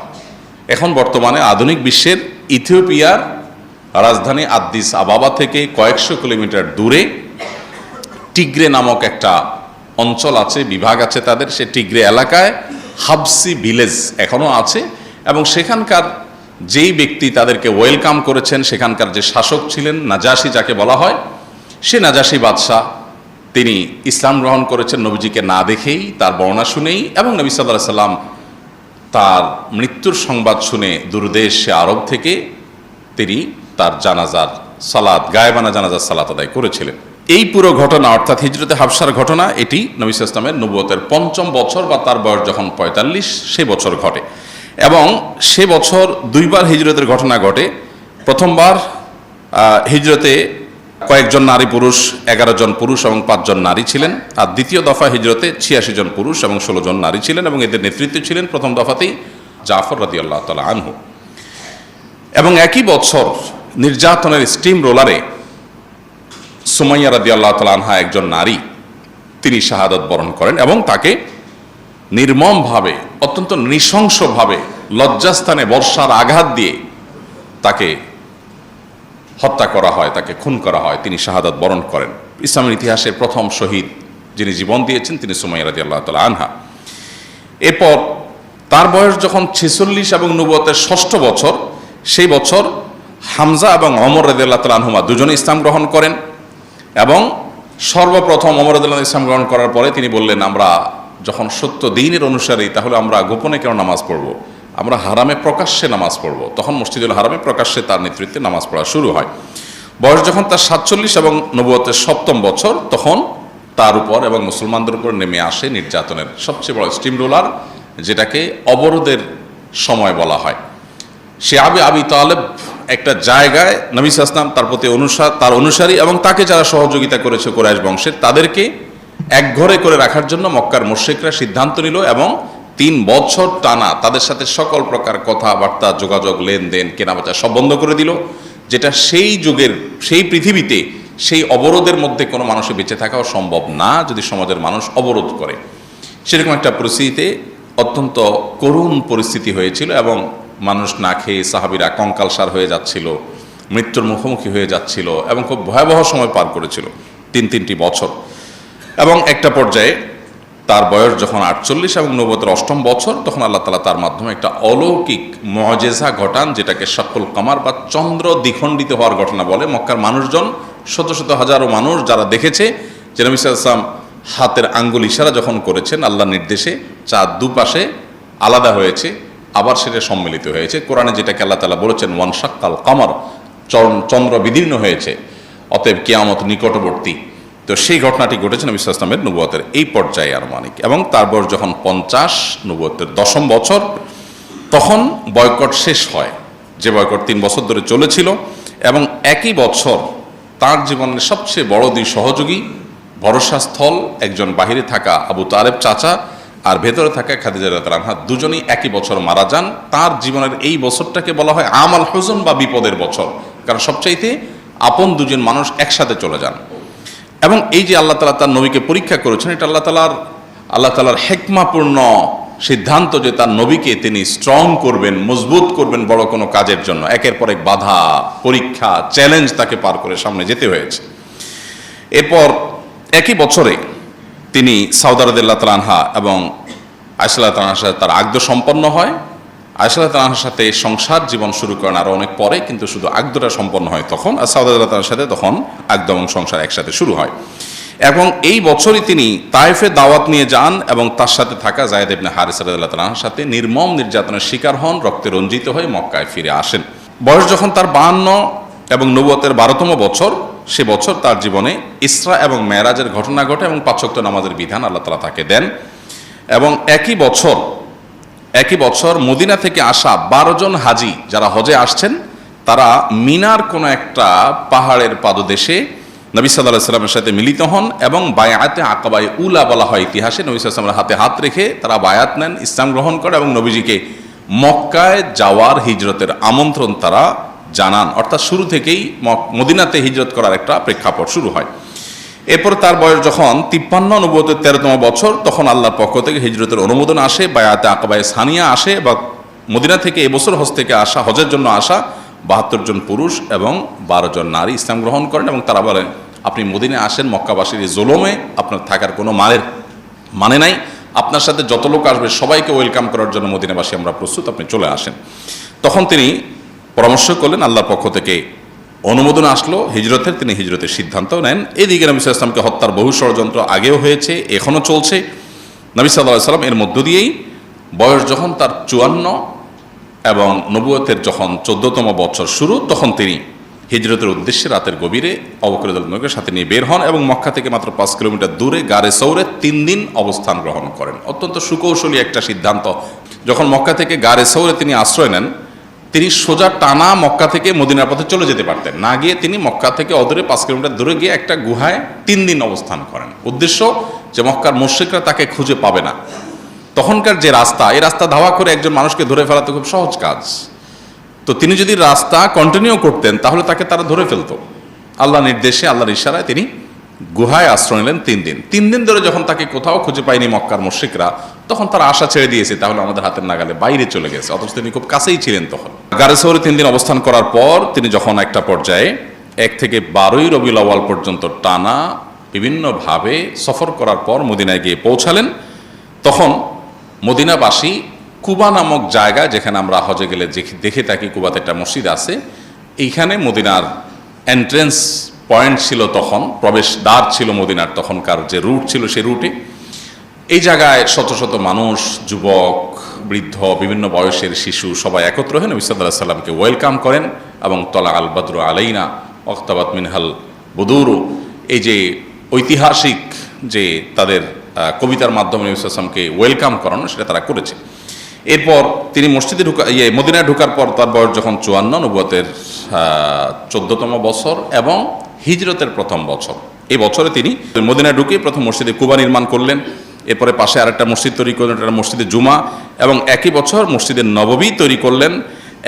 Speaker 1: এখন বর্তমানে আধুনিক বিশ্বের ইথিওপিয়ার রাজধানী আদ্দিস আবাবা থেকে কয়েকশো কিলোমিটার দূরে টিগ্রে নামক একটা অঞ্চল আছে, বিভাগ আছে তাদের। সে টিগ্রে এলাকায় হাবসি ভিলেজ এখনও আছে, এবং সেখানকার যেই ব্যক্তি তাদেরকে ওয়েলকাম করেছেন, সেখানকার যে শাসক ছিলেন নাজাশি যাকে বলা হয়, সে নাজাশি বাদশাহ, তিনি ইসলাম গ্রহণ করেছেন নবীজিকে না দেখেই, তার বর্ণনা শুনেই, এবং নবী সাল্লাল্লাহু আলাইহি ওয়াসাল্লাম তার মৃত্যুর সংবাদ শুনে দূরদেশ আরব থেকে তিনি তার জানাজার সালাত, গায়েবানা জানাজার সালাত আদায় করেছিলেন। এই পুরো ঘটনা অর্থাৎ হিজরতে হাবশার ঘটনা, এটি নবী সাল্লাল্লাহু আলাইহি ওয়াসাল্লামের নবুয়তের ৫ম বছর বা তার বয়স যখন ৪৫ সে বছর ঘটে। এবং সে বছর দুইবার হিজরতের ঘটনা ঘটে। প্রথমবার হিজরতে কয়েকজন নারী পুরুষ, ১১ জন পুরুষ এবং ৫ জন নারী ছিলেন। আর দ্বিতীয় দফা হিজরতে ৮৬ জন পুরুষ এবং ১৬ জন নারী ছিলেন, এবং এদের নেতৃত্বে ছিলেন প্রথম দফাতেই জাফর রাদিয়াল্লাহু তাআলা আনহু। এবং একই বছর নির্যাতনের স্টিম রোলারে সুমাইয়া রাদিয়াল্লাহু তাআলা আনহা, একজন নারী, তিনি শাহাদাত বরণ করেন, এবং তাকে নির্মমভাবে, অত্যন্ত নৃশংসভাবে লজ্জাস্থানে বর্ষার আঘাত দিয়ে তাকে হত্যা করা হয়, তাকে খুন করা হয়, তিনি শাহাদাত বরণ করেন। ইসলামের ইতিহাসে প্রথম শহীদ যিনি জীবন দিয়েছেন তিনি সুমাইয়া রাদিয়াল্লাহু তাআলা আনহা। এরপর তার বয়স যখন ৪৬ এবং নবুয়তের ৬ষ্ঠ বছর, সেই বছর হামজা এবং ওমর রাদিয়াল্লাহু তাআলা আনহুমা দুজনে ইসলাম গ্রহণ করেন। এবং সর্বপ্রথম ওমর রাদিয়াল্লাহু ইসলাম গ্রহণ করার পরে তিনি বললেন, আমরা যখন সত্য দ্বীনের অনুসারী, তাহলে আমরা গোপনে কেন নামাজ পড়ব, আমরা হারামে প্রকাশ্যে নামাজ পড়ব। তখন মসজিদুল হারামে প্রকাশ্যে তার নেতৃত্বে নামাজ পড়া শুরু হয়। বয়স যখন তার ৪৭ এবং নবুয়তের ৭ম বছর, তখন তার উপর এবং মুসলমানদের উপর নেমে আসে নির্যাতনের সবচেয়ে বড় স্টিম রোলার, যেটাকে অবরোধের সময় বলা হয়। সে আবি তালেব একটা জায়গায় নবী সাল্লাল্লাহু আলাইহি ওয়াসাল্লাম, তার প্রতি তার অনুসারী এবং তাকে যারা সহযোগিতা করেছে কুরাইশ বংশের, তাদেরকে একঘরে করে রাখার জন্য মক্কার মুশরিকরা সিদ্ধান্ত নিল, এবং ৩ বছর টানা তাদের সাথে সকল প্রকার কথাবার্তা, যোগাযোগ, লেনদেন, কেনাবেচা সব বন্ধ করে দিল, যেটা সেই যুগের, সেই পৃথিবীতে সেই অবরোধের মধ্যে কোনো মানুষের বেঁচে থাকাও সম্ভব না যদি সমাজের মানুষ অবরোধ করে। সেরকম একটা পরিস্থিতিতে অত্যন্ত করুণ পরিস্থিতি হয়েছিল, এবং মানুষ না খেয়ে সাহাবীরা কঙ্কালসার হয়ে যাচ্ছিল, মৃত্যুর মুখোমুখি হয়ে যাচ্ছিল, এবং খুব ভয়াবহ সময় পার করেছিল ৩টি বছর। এবং একটা পর্যায়ে তার বয়স যখন ৪৮ এবং নবুয়তের ৮ম বছর, তখন আল্লাহ তাআলা তার মাধ্যমে একটা অলৌকিক মুআজিজা ঘটান, যেটাকে শাক্কুল কামার বা চন্দ্র দ্বিখণ্ডিত হওয়ার ঘটনা বলে। মক্কার মানুষজন, শত শত হাজারো মানুষ যারা দেখেছে যে নবী সাল্লাল্লাহু আলাইহি ওয়াসাল্লাম হাতের আঙ্গুল ইশারা যখন করেছেন আল্লাহর নির্দেশে, চাঁদ দুপাশে আলাদা হয়েছে, আবার সেটা সম্মিলিত হয়েছে। কোরআনে যেটাকে আল্লাহ তাআলা বলেছেন ওয়ানশাক্কাল কামার, চন্দ্র বিদীর্ণ হয়েছে, অতএব কিয়ামত নিকটবর্তী। তো সেই ঘটনাটি ঘটেছে নবী সাল্লাল্লাহু আলাইহি ওয়াসাল্লামের নবুয়তের এই পর্যায়ে আনুমানিক। এবং তার বয়স যখন ৫০, নবুয়তের ১০ম বছর, তখন বয়কট শেষ হয়, যে বয়কট ৩ বছর ধরে চলেছিল। এবং একই বছর তার জীবনের সবচেয়ে বড় দুই সহযোগী, ভরসাস্থল, একজন বাহিরে থাকা আবু তালেব চাচা আর ভেতরে থাকা খাদিজা রাদিয়াল্লাহু আনহা, দুজনেই একই বছর মারা যান। তার জীবনের এই বছরটাকে বলা হয় আমাল হুজন বা বিপদের বছর, কারণ সবচাইতে আপন দুজন মানুষ একসাথে চলে যান। এবং এই যে আল্লাহ তাআলা তার নবীকে পরীক্ষা করেছেন, এটা আল্লাহ তাআলার হেকমাপূর্ণ সিদ্ধান্ত যে তার নবীকে তিনি স্ট্রং করবেন, মজবুত করবেন বড় কোনো কাজের জন্য, একের পর এক বাধা, পরীক্ষা, চ্যালেঞ্জ তাকে পার করে সামনে যেতে হয়েছে। এরপর একই বছরে তিনি সাউদা রাদিয়াল্লাহু তাআলা আনহা এবং আয়েশা রাদিয়াল্লাহু তাআলার সাথে তার আকদ সম্পন্ন হয়। আয়েশা রাদিয়াল্লাহু তাআলার সাথে সংসার জীবন শুরু করেন আরও অনেক পরে, কিন্তু শুধু আকদটা সম্পন্ন হয় তখন, আর সাউদা রাদিয়াল্লাহু তাআলার সাথে তখন আকদ এবং সংসার একসাথে শুরু হয়। এবং এই বছরই তিনি তায়েফে দাওয়াত নিয়ে যান এবং তার সাথে থাকা যায়েদ ইবনে হারিসা রাদিয়াল্লাহু তাআলার সাথে নির্মম নির্যাতনের শিকার হন, রক্তে রঞ্জিত হয়ে মক্কায় ফিরে আসেন। বয়স যখন তার 52 এবং নবুয়তের 12তম বছর, সে বছর তার জীবনে ইসরা এবং মেরাজের ঘটনা ঘটে এবং 5 ওয়াক্ত নামাজের বিধান আল্লাহ তাআলা তাকে দেন। এবং একই বছর মদিনা থেকে আসা 12 জন হাজি যারা হজে আসছেন, তারা মিনার কোনো একটা পাহাড়ের পাদদেশে নবী সাল্লাল্লাহু আলাইহি ওয়াসাল্লামের সাথে মিলিত হন এবং বায়াতে আকাবায়ে উলা বলা হয় ইতিহাসে। নবী সাল্লাল্লাহু আলাইহি ওয়াসাল্লামের হাতে হাত রেখে তারা বায়াত নেন, ইসলাম গ্রহণ করে এবং নবীজিকে মক্কায় যাওয়ার হিজরতের আমন্ত্রণ তারা জানান। অর্থাৎ শুরু থেকেই মদিনাতে হিজরত করার একটা প্রেক্ষাপট শুরু হয়। এরপর তার বয়স যখন 53, নবুয়তের 13তম বছর, তখন আল্লাহর পক্ষ থেকে হিজরতের অনুমোদন আসে, বায়াতে আকাবায়ে সানিয়া আসে, বা মদিনা থেকে এবছর হজ থেকে আসা, হজের জন্য আসা 72 জন পুরুষ এবং 12 জন নারী ইসলাম গ্রহণ করেন। এবং তারা বলেন, আপনি মদিনায় আসেন, মক্কাবাসীর এই জুলুমে আপনার থাকার কোনো মানে নাই, আপনার সাথে যত লোক আসবে সবাইকে ওয়েলকাম করার জন্য মদিনাবাসী আমরা প্রস্তুত, আপনি চলে আসেন। তখন তিনি পরামর্শ করলেন, আল্লাহর পক্ষ থেকে অনুমোদন আসলো হিজরতের, তিনি হিজরতের সিদ্ধান্ত নেন। এদিকে নবী সাল্লাল্লাহু আলাইহি ওয়াসাল্লামকে হত্যার বহু ষড়যন্ত্র আগেও হয়েছে, এখনও চলছে। নবী সাল্লাল্লাহু আলাইহি ওয়াসাল্লাম এর মধ্য দিয়েই বয়স যখন তার 54 এবং নবুয়তের যখন 14তম বছর শুরু, তখন তিনি হিজরতের উদ্দেশ্যে রাতের গভীরে আবু বকর রাদিয়াল্লাহু আনহুকে সাথে নিয়ে বের হন এবং মক্কা থেকে মাত্র 5 কিলোমিটার দূরে গারে সৌরে 3 দিন অবস্থান গ্রহণ করেন। অত্যন্ত সুকৌশলী একটা সিদ্ধান্ত। যখন মক্কা থেকে গারে সৌরে তিনি আশ্রয় নেন, তিনি সোজা টানা মক্কা থেকে মদিনার পথে চলে যেতে পারতেন, না গিয়ে তিনি মক্কা থেকে অদূরে 5 কিলোমিটার দূরে গিয়ে একটা গুহায় 3 দিন অবস্থান করেন। উদ্দেশ্য যে মক্কার মুশরিকরা তাকে খুঁজে পাবে না। তখনকার যে রাস্তা, এই রাস্তা ধাওয়া করে একজন মানুষকে ধরে ফেলা তো খুব সহজ কাজ। তো তিনি যদি রাস্তা কন্টিনিউ করতেন তাহলে তাকে তারা ধরে ফেলতো। আল্লাহ নির্দেশে, আল্লাহর ইশারায় তিনি গুহায় আশ্রয় নিলেন 3 দিন ধরে যখন তাকে কোথাও খুঁজে পায়নি মক্কার মুশরিকরা, তখন তারা আশা ছেড়ে দিয়েছে তাহলে আমাদের হাতের নাগালে বাইরে চলে গেছে, অথচ তিনি খুব কাছেই ছিলেন। তখন গারে সৌরে 3 দিন অবস্থান করার পর তিনি যখন একটা পর্যায়ে 1 থেকে 12ই রবিউল আউয়াল পর্যন্ত টানা বিভিন্নভাবে সফর করার পর মদিনায় গিয়ে পৌঁছালেন, তখন মদিনাবাসী কুবা নামক জায়গা, যেখানে আমরা হজে গেলে দেখে থাকি কুবাতে একটা মসজিদ আছে, এইখানে মদিনার এন্ট্রেন্স পয়েন্ট ছিল, তখন প্রবেশ দ্বার ছিল মদিনার, তখনকার যে রুট ছিল সেই রুটে এই জায়গায় শত শত মানুষ, যুবক, বৃদ্ধ, বিভিন্ন বয়সের শিশু সবাই একত্র হয়ে নবী সাল্লাল্লাহু আলাইহি ওয়াসাল্লামকে ওয়েলকাম করেন এবং তলা আল বদরু আলাইনা ওয়াক্তাবাত মিনহাল বুদুরু, এই যে ঐতিহাসিক যে তাদের কবিতার মাধ্যমে নবী সাল্লাল্লাহু আলাইহি ওয়াসাল্লামকে ওয়েলকাম করানো, সেটা তারা করেছে। এরপর তিনি মসজিদে মদিনায় ঢোকার পর তার বয়স যখন 54, নবুয়তের 14তম বছর এবং হিজরতের প্রথম বছর, এই বছরে তিনি মদিনায় ঢুকে প্রথম মসজিদে কুবা নির্মাণ করলেন। এরপরে পাশে আরেকটা মসজিদ তৈরি করলেন, এটা মসজিদে জুমা, এবং একই বছর মসজিদে নববী তৈরি করলেন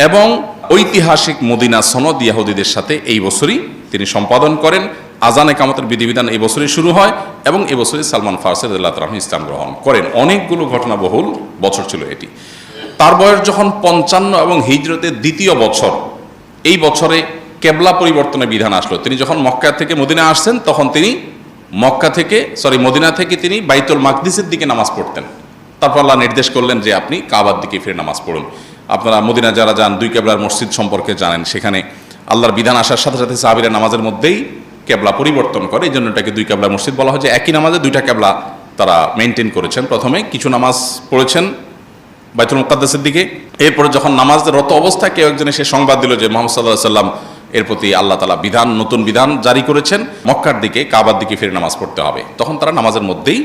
Speaker 1: এবং ঐতিহাসিক মদিনা সনদ ইয়াহুদীদের সাথে এই বছরই তিনি সম্পাদন করেন। আজান একামতের বিধিবিধান এই বছরই শুরু হয় এবং এই বছরই সালমান ফারসি রাদিয়াল্লাহু তাআলা ইসলাম গ্রহণ করেন। অনেকগুলো ঘটনাবহুল বছর ছিল এটি। তার বয়স যখন 55 এবং হিজরতের 2য় বছর, এই বছরে কেবলা পরিবর্তনের বিধান আসলো। তিনি যখন মক্কা থেকে মদিনা আসছেন, তখন তিনি মদিনা থেকে তিনি বাইতুল মাকদিসের দিকে নামাজ পড়তেন। তারপর আল্লাহ নির্দেশ করলেন যে আপনি কাবার দিকে ফিরে নামাজ পড়ুন। আপনারা মদিনা যারা যান, 2 কেবলার মসজিদ সম্পর্কে জানেন, সেখানে আল্লাহর বিধান আসার সাথে সাথে সাহাবীরা নামাজের মধ্যেই কেবলা পরিবর্তন করে, এই জন্য এটাকে 2 কেবলার মসজিদ বলা হয়। যে একই নামাজে 2টা কেবলা তারা মেনটেন করেছেন। প্রথমে কিছু নামাজ পড়েছেন বাইতুল মুকাদ্দাসের দিকে, এরপরে যখন নামাজরত অবস্থায় কেউ একজন এসে সংবাদ দিল যে মুহাম্মদ সাল্লাল্লাহু আলাইহি ওয়াসাল্লাম এর প্রতি আল্লাহ তাআলা নতুন বিধান জারি করেছেন, মক্কার দিকে কাবার দিকে ফিরে নামাজ পড়তে হবে, তখন তারা নামাজের মধ্যেই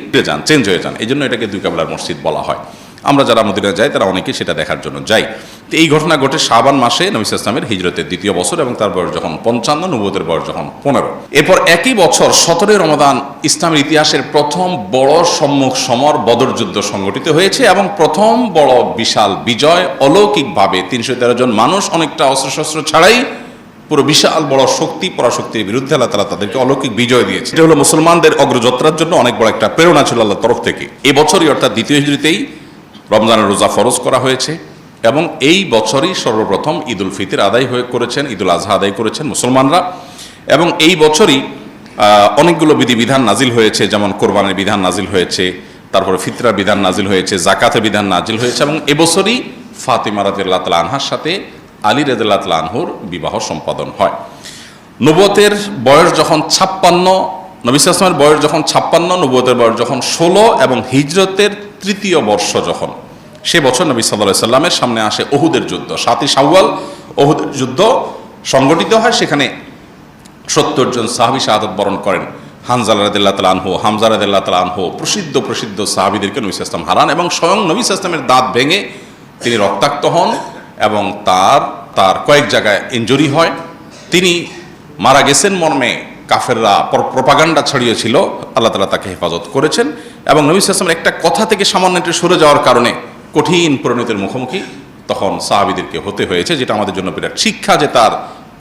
Speaker 1: চেঞ্জ হয়ে যান। এই জন্য এটাকে 2 কেবলার মসজিদ বলা হয়। আমরা যারা মদিনা যাই তারা অনেকে সেটা দেখার জন্য যাই। তো এই ঘটনা ঘটে শাবান মাসে নবী সাল্লাল্লাহু আলাইহি ওয়াসাল্লামের হিজরতের 2য় বছর এবং তার বয়স যখন 55, নবুয়তের বয়স যখন 15। এরপর একই বছর 17 রমাদান ইসলামের ইতিহাসের প্রথম বড় সম্মুখ সমর বদর যুদ্ধ সংগঠিত হয়েছে এবং প্রথম বড় বিশাল বিজয়, অলৌকিকভাবে 313 জন মানুষ অনেকটা অস্ত্রশস্ত্র ছাড়াই পুরো বিশাল বড় শক্তি পরাশক্তির বিরুদ্ধে আল্লাহ তাআলা তাদেরকে অলৌকিক বিজয় দিয়েছে। এটা হলো মুসলমানদের অগ্রযাত্রার জন্য অনেক বড় একটা প্রেরণা ছিল আল্লাহর তরফ থেকে। এই বছরই অর্থাৎ 2য় হিজরিতেই রমজানের রোজা ফরজ করা হয়েছে এবং এই বছরই সর্বপ্রথম ঈদুল ফিতর আদায় করেছেন, ঈদুল আজহা আদায় করেছেন মুসলমানরা। এবং এই বছরই অনেকগুলো বিধিবিধান নাজিল হয়েছে, যেমন কোরবানির বিধান নাজিল হয়েছে, তারপরে ফিতরার বিধান নাজিল হয়েছে, জাকাতের বিধান নাজিল হয়েছে। এবং এবছরই ফাতিমা রাদিয়াল্লাহু তাআলা আনহার সাথে আলী রাদিয়াল্লাহু তাআলা আনহুর বিবাহ সম্পাদন হয়। নবুয়তের বয়স যখন 56, নবী সাল্লাল্লাহু আলাইহি ওয়াসাল্লামের বয়স যখন 56, নবুয়তের বয়স যখন 16 এবং হিজরতের 3য় বর্ষ যখন, সে বছর নবী সাল্লাল্লাহু আলাইহি ওয়াসাল্লামের সামনে আসে উহুদের যুদ্ধ। 7ই শাওয়াল উহুদের যুদ্ধ সংগঠিত হয়। সেখানে 70 জন সাহাবী শাহাদাত বরণ করেন। হানজালা রাদিয়াল্লাহু তাআলা আনহু, হামজা রাদিয়াল্লাহু তাআলা আনহু, প্রসিদ্ধ সাহাবীদেরকে নবী সাল্লাল্লাহু আলাইহি ওয়াসাল্লাম হারান এবং স্বয়ং নবী সাল্লাল্লাহু আলাইহি ওয়াসাল্লামের দাঁত ভেঙে তিনি রক্তাক্ত হন এবং তার কয়েক জায়গায় ইনজুরি হয়। তিনি মারা গেছেন মর্মে কাফেররা প্রপাগান্ডা ছড়িয়েছিল, আল্লাহ তাআলা তাকে হেফাজত করেছেন। এবং নবী সাল্লাল্লাহু আলাইহি ওয়াসাল্লামের একটা কথা থেকে সামান্য একটু সরে যাওয়ার কারণে কঠিন পরিণতির মুখোমুখি তখন সাহাবীদেরকে হতে হয়েছে, যেটা আমাদের জন্য বিরাট শিক্ষা, যে তার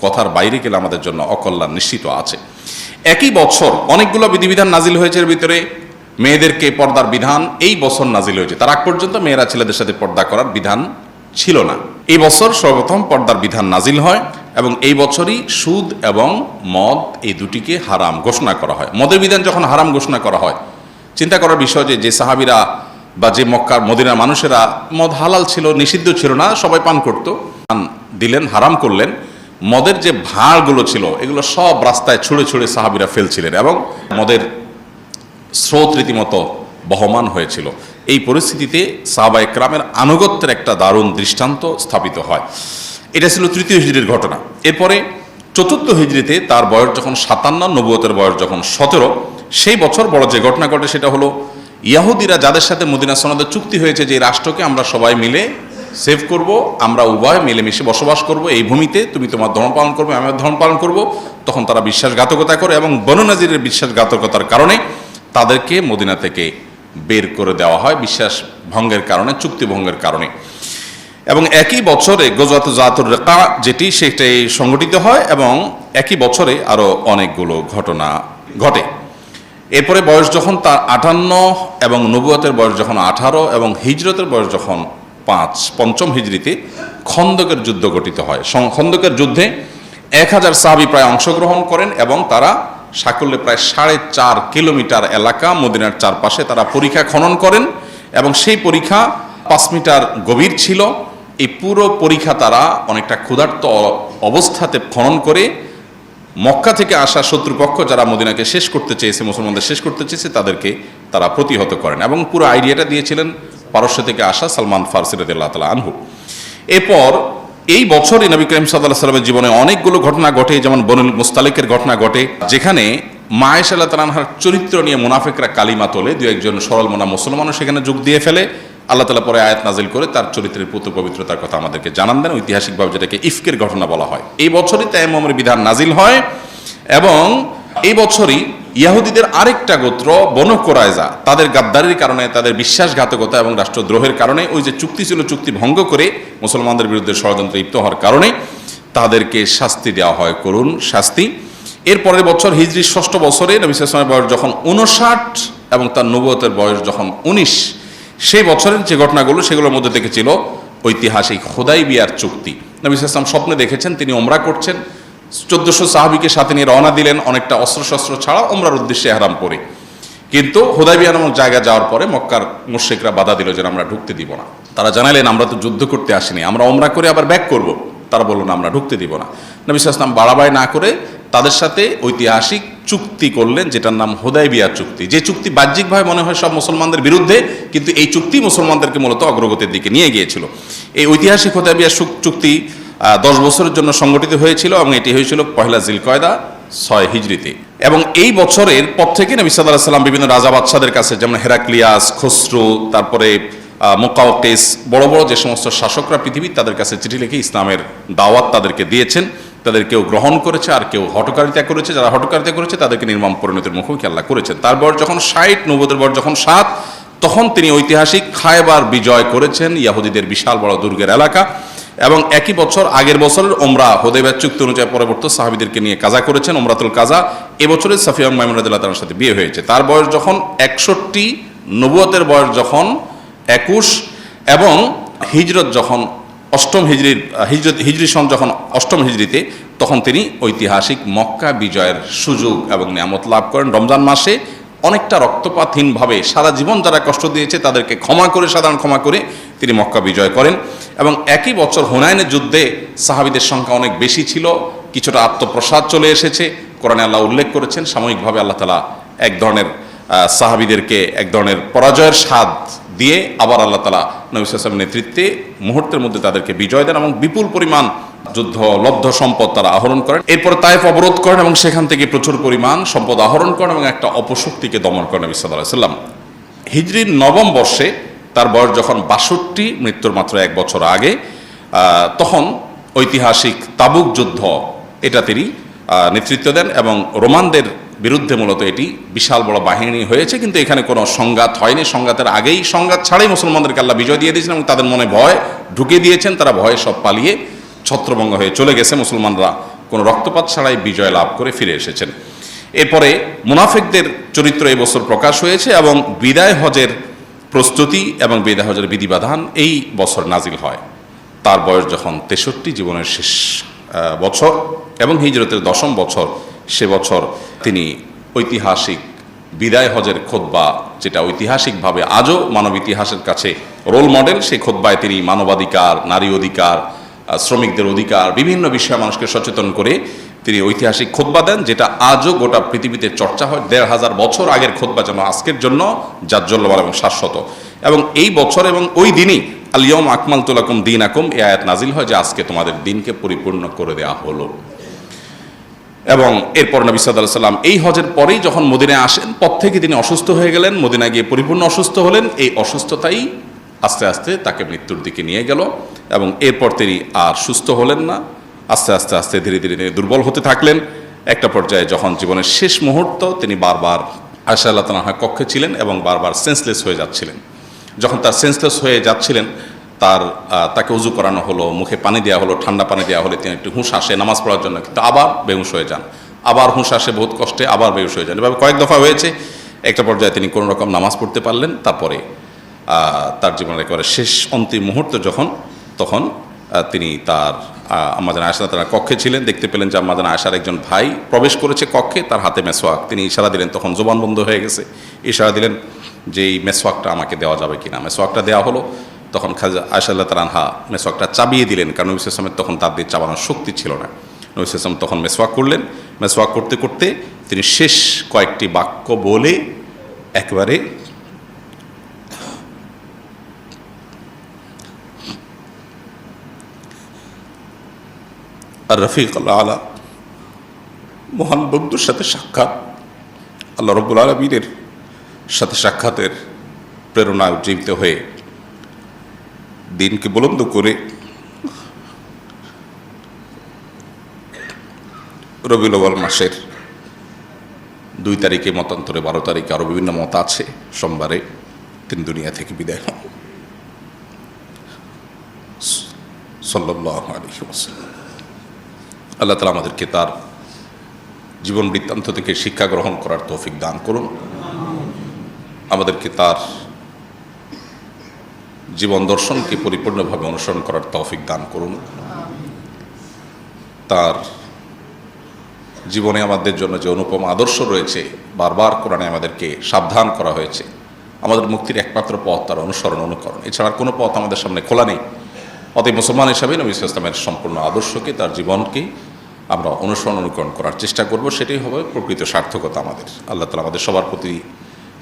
Speaker 1: কথার বাইরে গেলে আমাদের জন্য অকল্যাণ নিশ্চিত আছে। একই বছর অনেকগুলো বিধিবিধান নাজিল হয়েছে। এর ভিতরে মেয়েদেরকে পর্দার বিধান এই বছর নাজিল হয়েছে। তার আগ পর্যন্ত মেয়েরা ছেলেদের সাথে পর্দা করার বিধান ছিল না। এই বছর সর্বপ্রথম পর্দার বিধান নাজিল হয় এবং এই বছরই সুদ এবং মদ এই দুটিকে হারাম ঘোষণা করা হয়। মদের বিধান যখন হারাম ঘোষণা করা হয়, চিন্তা করার বিষয় যে সাহাবীরা বা যে মক্কার মদিনার মানুষেরা, মদ হালাল ছিল, নিষিদ্ধ ছিল না, সবাই পান করত, দিলেন, হারাম করলেন। মদের যে ভাঁড়গুলো ছিল এগুলো সব রাস্তায় ছুঁড়ে ছুঁড়ে সাহাবীরা ফেলছিলেন এবং মদের স্রোত রীতিমতো বহমান হয়েছিল। এই পরিস্থিতিতে সাহাবা একরামের আনুগত্যের একটা দারুণ দৃষ্টান্ত স্থাপিত হয়। এটা ছিল 3য় হিজরির ঘটনা। এরপরে 4র্থ হিজরিতে তার বয়স যখন 57, নবুয়তের বয়স যখন 17, সেই বছর বড় যে ঘটনা ঘটে সেটা হলো ইয়াহুদিরা যাদের সাথে মদিনা সনদের চুক্তি হয়েছে যে এই রাষ্ট্রকে আমরা সবাই মিলে সেভ করব, আমরা উভয় মিলেমিশে বসবাস করব, এই ভূমিতে তুমি তোমার ধর্ম পালন করবে, আমি আমার ধর্ম পালন করব, তখন তারা বিশ্বাসঘাতকতা করে এবং বনু নাজিরের বিশ্বাসঘাতকতার কারণে তাদেরকে মদিনা থেকে বের করে দেওয়া হয়, বিশ্বাস ভঙ্গের কারণে, চুক্তি ভঙ্গের কারণে। এবং একই বছরে গজওয়াত যাতুর রিকা যেটি, সেটাই সংগঠিত হয় এবং একই বছরে আরও অনেকগুলো ঘটনা ঘটে। এরপরে বয়স যখন তার 58 এবং নবুয়তের বয়স যখন 18 এবং হিজরতের বয়স যখন 5, 5ম হিজরিতে খন্দকের যুদ্ধ গঠিত হয়। খন্দকের যুদ্ধে 1000 সাহাবী প্রায় অংশগ্রহণ করেন এবং তারা সাকল্যে প্রায় 4.5 কিলোমিটার এলাকা মদিনার চারপাশে তারা পরীক্ষা খনন করেন এবং সেই পরীক্ষা 5 মিটার গভীর ছিল। এই পুরো পরীক্ষা তারা অনেকটা ক্ষুধার্ত অবস্থাতে খনন করে মক্কা থেকে আসা শত্রুপক্ষ যারা মদিনাকে শেষ করতে চেয়েছে, মুসলমানদের শেষ করতে চেয়েছে, তাদেরকে তারা প্রতিহত করেন এবং পুরো আইডিয়াটা দিয়েছিলেন পারস্য থেকে আসা সালমান ফারসি রাদিয়াল্লাহু তাআলা আনহু। এরপর এই বছরই নবী করিম সাল্লাল্লাহু আলাইহি ওয়াসাল্লামের জীবনে অনেকগুলো ঘটনা ঘটে, যেমন বনুল মুস্তালিকের ঘটনা ঘটে, যেখানে মা আয়েশা রাদিয়াল্লাহু তাআলা আনহার চরিত্র নিয়ে মুনাফিকরা কালিমা তোলে, 2-1 জন সরল মনা মুসলমানও সেখানে যোগ দিয়ে ফেলে। আল্লাহ তাআলা পরে আয়াত নাজিল করে তার চরিত্রের পুত্র পবিত্রতার কথা আমাদেরকে জানান দেন, ঐতিহাসিকভাবে যেটাকে ইফকের ঘটনা বলা হয়। এই বছরই তায়াম্মুমের বিধান নাজিল হয় এবং এই বছরই ইহুদিদের আরেকটা গোত্র বনু কুরাইজা, তাদের গাদ্দারির কারণে, তাদের বিশ্বাসঘাতকতা এবং রাষ্ট্রদ্রোহের কারণে, ওই যে চুক্তি ছিল চুক্তি ভঙ্গ করে মুসলমানদের বিরুদ্ধে ষড়যন্ত্রে লিপ্ত হওয়ার কারণে তাদেরকে শাস্তি দেওয়া হয়, করুণ শাস্তি। এর পরের বছর হিজরি 6ষ্ঠ বছরে নবী সাল্লাল্লাহু আলাইহি ওয়াসাল্লামের বয়স যখন 59 এবং তার নবুয়তের বয়স যখন 19, সেই বছরের যে ঘটনাগুলো সেগুলোর মধ্যে থেকে ছিল ঐতিহাসিক হুদাইবিয়ার চুক্তি। নবী সাল্লাল্লাহু আলাইহি ওয়াসাল্লাম স্বপ্নে দেখেছেন তিনি ওমরা করছেন, 1400 সাহাবীকে সাথে নিয়ে রওনা দিলেন, অনেকটা অস্ত্রশস্ত্র ছাড়া ওমরার উদ্দেশ্যে ইহরাম পরে। কিন্তু হুদাইবিয়া নামক জায়গা যাওয়ার পরে মক্কার মুশরিকরা বাধা দিল যে আমরা ঢুকতে দিব না। তারা জানালেন আমরা তো যুদ্ধ করতে আসিনি, আমরা ওমরা করে আবার ব্যাক করব। তারা বলল না, আমরা ঢুকতে দিব না। নবী সাল্লাল্লাহু আলাইহি ওয়াসাল্লাম বাড়াবাড়ি না করে তাদের সাথে ঐতিহাসিক চুক্তি করলেন, যেটার নাম হুদাইবিয়া চুক্তি। যে চুক্তি বাহ্যিকভাবে মনে হয় সব মুসলমানদের বিরুদ্ধে, কিন্তু এই চুক্তি মুসলমানদেরকে মূলত অগ্রগতির দিকে নিয়ে গিয়েছিল। এই ঐতিহাসিক হুদাইবিয়া চুক্তি 10 বছরের জন্য সংগঠিত হয়েছিল এবং এটি হয়েছিল 1 জিলকয়দা 6 হিজরিতে। এবং এই বছরের পর থেকে নবী সাল্লাল্লাহু আলাইহি ওয়াসাল্লাম বিভিন্ন রাজা বাদশাদের কাছে, যেমন হেরাক্লিয়াস, খসরু, তারপরে মুকাওকিস, বড় বড় যে সমস্ত শাসকরা পৃথিবীর, তাদের কাছে চিঠি লিখে ইসলামের দাওয়াত তাদেরকে দিয়েছেন। তাদের কেউ গ্রহণ করেছে আর কেউ হঠকারিতা করেছে। যারা হঠকারিতা করেছে তাদেরকে নির্মম পরিণতির মুখোমুখি আল্লাহ করেছেন। তার বয়স যখন 60, নবুয়তের বয়স যখন 7, তখন তিনি ঐতিহাসিক খায়বার বিজয় করেছেন, ইহুদিদের বিশাল বড় দুর্গের এলাকা। এবং একই বছর, আগের বছরের ওমরা হুদাইবিয়া চুক্তি অনুযায়ী পরবর্তী সাহাবীদেরকে নিয়ে কাজা করেছেন, ওমরাতুল কাজা। এবছরের সাফিয়া মাইমুনা রাদিয়াল্লাহু তাআলার সাথে বিয়ে হয়েছে। তার বয়স যখন 61, নবুয়তের বয়স যখন 21 এবং হিজরত যখন হিজরি সন যখন অষ্টম হিজরিতে, তখন তিনি ঐতিহাসিক মক্কা বিজয়ের সুযোগ এবং নিয়ামত লাভ করেন। রমজান মাসে অনেকটা রক্তপাতহীনভাবে সারা জীবন যারা কষ্ট দিয়েছে তাদেরকে সাধারণ ক্ষমা করে তিনি মক্কা বিজয় করেন। এবং একই বছর হুনাইনের যুদ্ধে সাহাবীদের সংখ্যা অনেক বেশি ছিল, কিছুটা আত্মপ্রসাদ চলে এসেছে। কোরআনে আল্লাহ উল্লেখ করেছেন সাময়িকভাবে আল্লাহ তাআলা এক ধরনের সাহাবীদেরকে এক ধরনের পরাজয়ের স্বাদ দিয়ে আবার আল্লাহ তাআলা নবী সাল্লাল্লাহু আলাইহি ওয়াসাল্লামের নেতৃত্বে মুহূর্তের মধ্যে তাদেরকে বিজয় দেন এবং বিপুল পরিমাণ লব্ধ সম্পদ তারা আহরণ করেন। এরপরে তায়েফ অবরোধ করেন এবং সেখান থেকে প্রচুর পরিমাণ সম্পদ আহরণ করেন এবং একটা অপশক্তিকে দমন করেন নবী সাল্লাল্লাহু আলাইহি ওয়াসাল্লাম। হিজরির নবম বর্ষে, তার বয়স যখন ৬২, মৃত্যুর মাত্র এক বছর আগে, তখন ঐতিহাসিক তাবুক যুদ্ধ এটা তিনি নেতৃত্ব দেন এবং রোমানদের বিরুদ্ধে মূলত এটি বিশাল বড় বাহিনী হয়েছে, কিন্তু এখানে কোনো সংঘাত হয়নি। সংঘাতের আগেই, সংঘাত ছাড়াই মুসলমানদেরকে আল্লাহ বিজয় দিয়ে দিয়েছেন এবং তাদের মনে ভয় ঢুকে দিয়েছেন। তারা ভয়ে সব পালিয়ে ছত্রভঙ্গ হয়ে চলে গেছে। মুসলমানরা কোনো রক্তপাত ছাড়াই বিজয় লাভ করে ফিরে এসেছেন। এরপরে মুনাফিকদের চরিত্র এবছর প্রকাশ হয়েছে এবং বিদায় হজের প্রস্তুতি এবং বিদায় হজের বিধিবিধান এই বছর নাজিল হয়। তার বয়স যখন ৬৩, জীবনের শেষ বছর এবং হিজরতের ১০ম বছর, সে বছর তিনি ঐতিহাসিক বিদায় হজের খুতবা, যেটা ঐতিহাসিকভাবে আজও মানব ইতিহাসের কাছে রোল মডেল, সেই খুতবায় তিনি মানবাধিকার, নারী অধিকার, শ্রমিকদের অধিকার, বিভিন্ন বিষয়ে মানুষকে সচেতন করে তিনি ঐতিহাসিক খুতবা দেন, যেটা আজও গোটা পৃথিবীতে চর্চা হয়। ১৫০০ বছর আগের খুতবা যেন আজকের জন্য জাজ্জল্যমান এবং শাশ্বত। এবং এই বছর এবং ওই দিনই আল-ইয়াউমা আকমালতু লাকুম দীনাকুম এই আয়াত নাজিল হয় যে আজকে তোমাদের দিনকে পরিপূর্ণ করে দেওয়া হলো। এবং এরপর নবী সাল্লাল্লাহু আলাইহি ওয়াসাল্লাম এই হজের পরেই যখন মদিনায় আসেন, পর থেকে তিনি অসুস্থ হয়ে গেলেন, মদিনায় গিয়ে পরিপূর্ণ অসুস্থ হলেন। এই অসুস্থতাই আস্তে আস্তে তাকে মৃত্যুর দিকে নিয়ে গেল এবং এরপর তিনি আর সুস্থ হলেন না। আস্তে আস্তে আস্তে ধীরে ধীরে তিনি দুর্বল হতে থাকলেন। একটা পর্যায়ে যখন জীবনের শেষ মুহূর্ত, তিনি বারবার আয়েশা রাদিয়াল্লাহু তাআলার কক্ষে ছিলেন এবং বারবার সেন্সলেস হয়ে যাচ্ছিলেন। যখন তার সেন্সলেস হয়ে যাচ্ছিলেন, তাকে উজু করানো হলো, মুখে পানি দেওয়া হলো, ঠান্ডা পানি দেওয়া হলে তিনি একটু হুঁশ আসে নামাজ পড়ার জন্য, কিন্তু আবার বেহুশ হয়ে যান, আবার হুঁশ আসে বহুত কষ্টে, আবার বেহুশ হয়ে যান। এভাবে কয়েক দফা হয়েছে। একটা পর্যায়ে তিনি কোনো রকম নামাজ পড়তে পারলেন। তারপরে তার জীবনের একেবারে শেষ অন্তিম মুহূর্ত তখন তিনি তার আম্মা জান আয়েশা তার কক্ষে ছিলেন, দেখতে পেলেন যে আম্মা জান আয়েশার একজন ভাই প্রবেশ করেছে কক্ষে, তার হাতে মেসওয়াক। তিনি ইশারা দিলেন, তখন জবান বন্ধ হয়ে গেছে। ইশারা দিলেন যে এই মেসওয়াকটা আমাকে দেওয়া যাবে কিনা। মেসওয়াকটা দেওয়া হলো। তখন খাজা আয়েশা রাদিয়াল্লাহু তাআলা আনহা মেসওয়াকটা চাবিয়ে দিলেন, কারণ নবী সাল্লাল্লাহু আলাইহি ওয়াসাল্লামের তখন তার দিয়ে চাবানোর শক্তি ছিল না। নবী সাল্লাল্লাহু আলাইহি ওয়াসাল্লাম তখন মেসওয়াক করলেন। মেসওয়াক করতে করতে তিনি শেষ কয়েকটি বাক্য বলে একেবারে আর রফিক আলা মহান বন্ধুর সাথে সাক্ষাৎ, আল্লাহ রাব্বুল আলামিনের সাথে সাক্ষাতের প্রেরণায় উজ্জীবিত হয়ে দিনকে বুলন্দ করে রবিউল আউয়াল মাসের 2 তারিখে, মতান্তরে 12 তারিখে, আরও বিভিন্ন মত আছে, সোমবারে তিনি দুনিয়া থেকে বিদায় হন সাল্লাল্লাহু আলাইহি ওয়াসাল্লাম। আল্লাহ তাআলা আমাদেরকে তার জীবন বৃত্তান্ত থেকে শিক্ষা গ্রহণ করার তৌফিক দান করুন। আমাদেরকে তার জীবন দর্শনকে পরিপূর্ণভাবে অনুসরণ করার তৌফিক দান করুন। তার জীবনে আমাদের জন্য যে অনুপম আদর্শ রয়েছে, বারবার কোরআনে আমাদেরকে সাবধান করা হয়েছে, আমাদের মুক্তির একমাত্র পথ তার অনুসরণ, অনুকরণ, এছাড়া কোনো পথ আমাদের সামনে খোলা নেই। অতএব মুসলমান হিসাবে নবী সাল্লাল্লাহু আলাইহি ওয়াসাল্লামের সম্পূর্ণ আদর্শকে, তার জীবনকে আমরা অনুসরণ, অনুকরণ করার চেষ্টা করব। সেটাই হবে প্রকৃত সার্থকতা আমাদের। আল্লাহ তাআলা আমাদের সবার প্রতি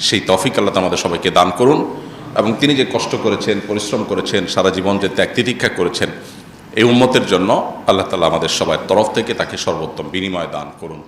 Speaker 1: সেই তৌফিক আল্লাহ তাআলা আমাদের সবাইকে দান করুন। এবং তিনি যে কষ্ট করেছেন, পরিশ্রম করেছেন, সারা জীবন যে ত্যাগ তিতিক্ষা করেছেন এই উম্মতের জন্য, আল্লাহ তাআলা আমাদের সবার তরফ থেকে তাকে সর্বোত্তম বিনিময় দান করুন।